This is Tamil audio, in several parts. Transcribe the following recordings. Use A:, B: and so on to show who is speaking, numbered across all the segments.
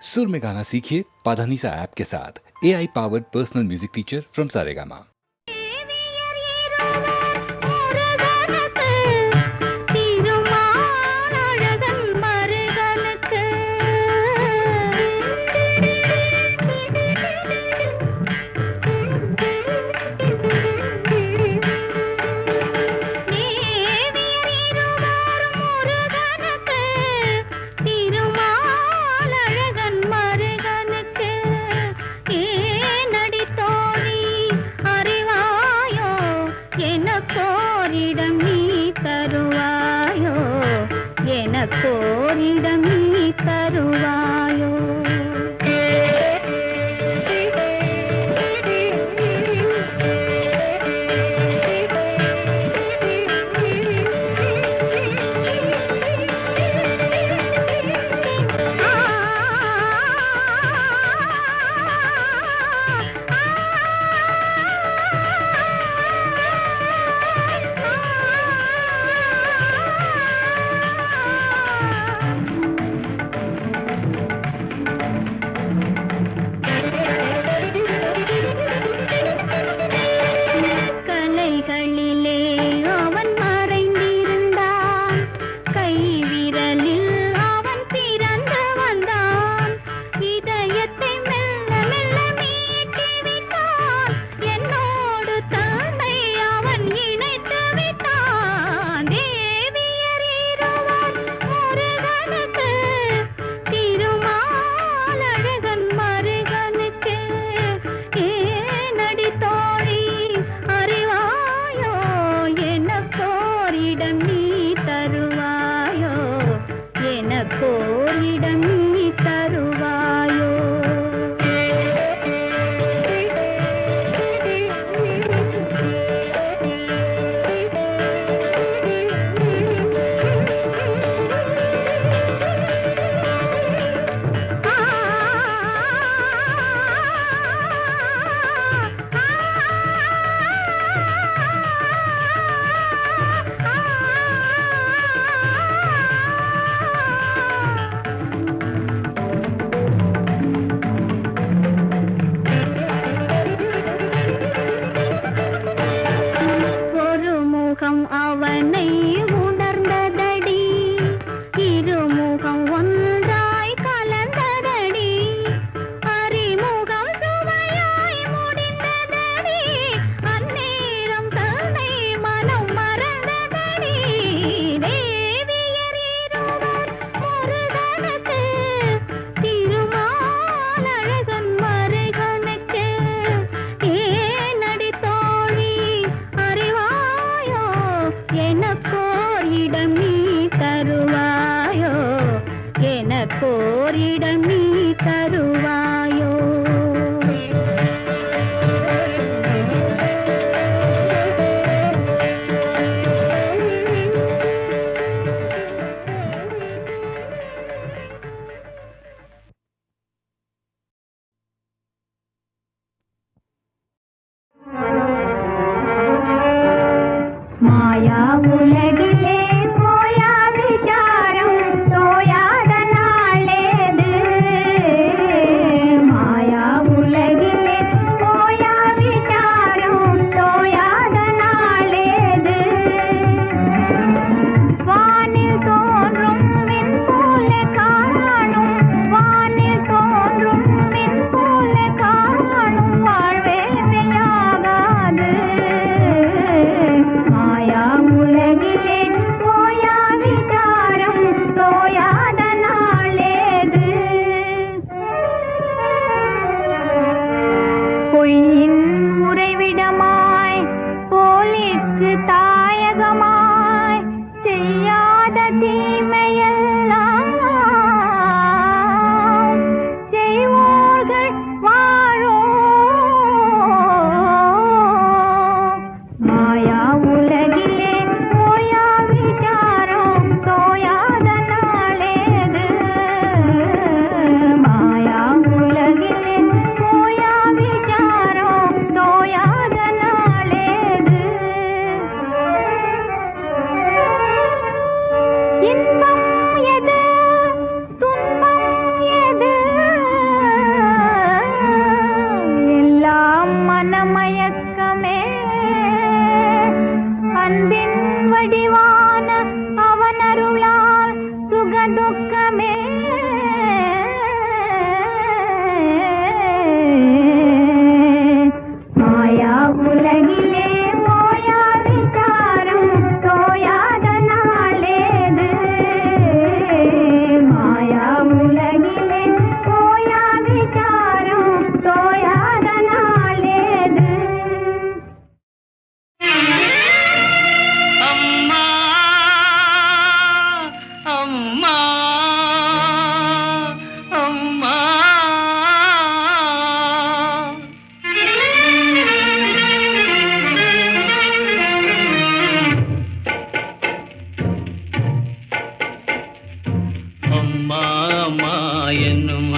A: सुर में गाना सीखिए पाधानीसा ऐप के साथ। AI powered personal music teacher from Saregama.
B: கோரிடம் நீ தருவாயோ கோரிடம் நீ தருவாயோ அவனை உணர்ந்ததடி இருமுகம் ஒன்றாய் கலந்ததடி அறிமுகம் சுவையாய் முடிந்ததடி அந்நேரம் தன்னை மனம் மறந்ததடி தேவியர் இருவர் முருகனுக்கு திருமால் அழகன் மருகனுக்கு ஏனடி தோழி அறிவாயோ எனக்கோரிடம் நீ தருவாயோ எனக்கோரிடம் நீ தருவாயோ மாயா உலகிலே போயா விசாரம் தோயாத நாளேது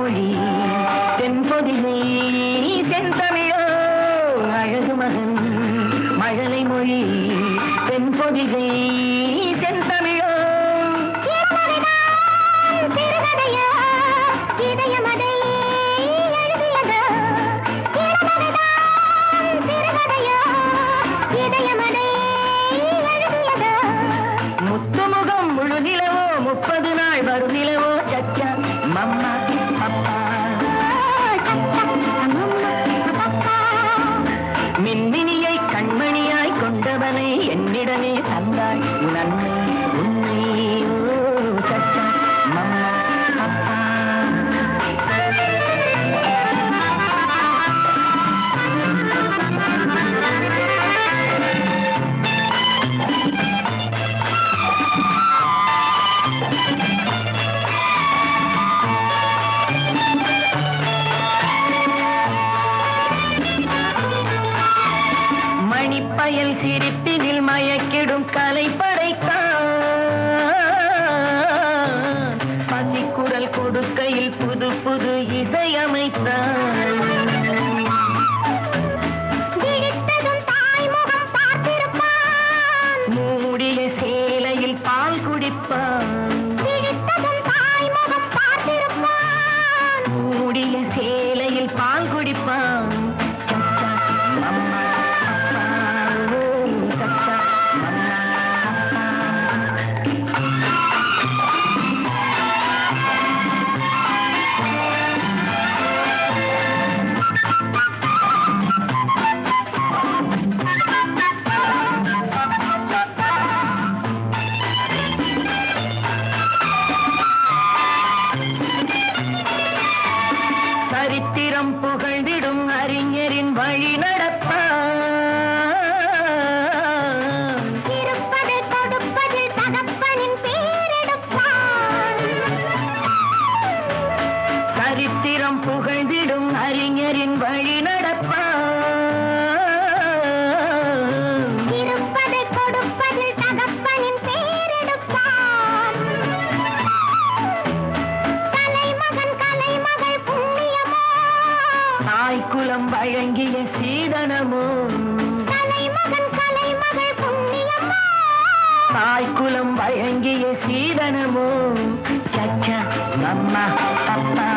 C: மொழி தென்பொதிகை தென்தமிழோ அழகு மகன் மழலை மொழி தென்பொதிகை தென்தமிழோ
B: சிறுகதையா இதயமதை எழுதியதோ சிறுகதையா இதயமதை எழுதியதோ
C: முத்துமுகம் முழு நிலவோ 30 நாள் வரும் நிலவோ சச்சா மம்மா அப்பா மின்மினியை கண்மணியாய் கொண்டவனை என்னிடமே தந்தாய் உன் அன்னை உன்னை ஓ சச்சா மம்மா அப்பா மணிப்பயல் சிரிப்பினில் மயக்கிடும் கலை படைத்தான் பசிக்குரல் கொடுக்கையில் புது புது இசையமைத்தான்
B: விழித்ததும் தாய்முகம் பார்த்திருப்பான்
C: மூடிய சேலையில் பால் குடிப்பான்
B: விழித்ததும் தாய்முகம் பார்த்திருப்பான்
C: மூடிய சேலையில் பால் குடிப்பான் சச்சா அம்மா அப்பா ஓ சச்சா அம்மா அப்பா சரித்திரம் புகழ்ந்திடும் அறிஞரின் வழி நடப்பான்
B: இருப்பதை கொடுப்பதில் தகப்பனின் பேரெடுப்பான்
C: சரித்திரம் புகழ்ந்திடும் அறிஞரின் வழி நடப்பான்
B: இருப்பதை கொடுப்பதில் தகப்பனின் பேரெடுப்பான் கலைமகன் கலைமகள் புண்ணியமோ
C: தாய்க்குலம் வழங்கிய சீதனமோ
B: கலைமகன் கலைமகள் புண்ணியமோ
C: தாய்க்குலம் வழங்கிய சீதனமோ சச்சா மம்மா அப்பா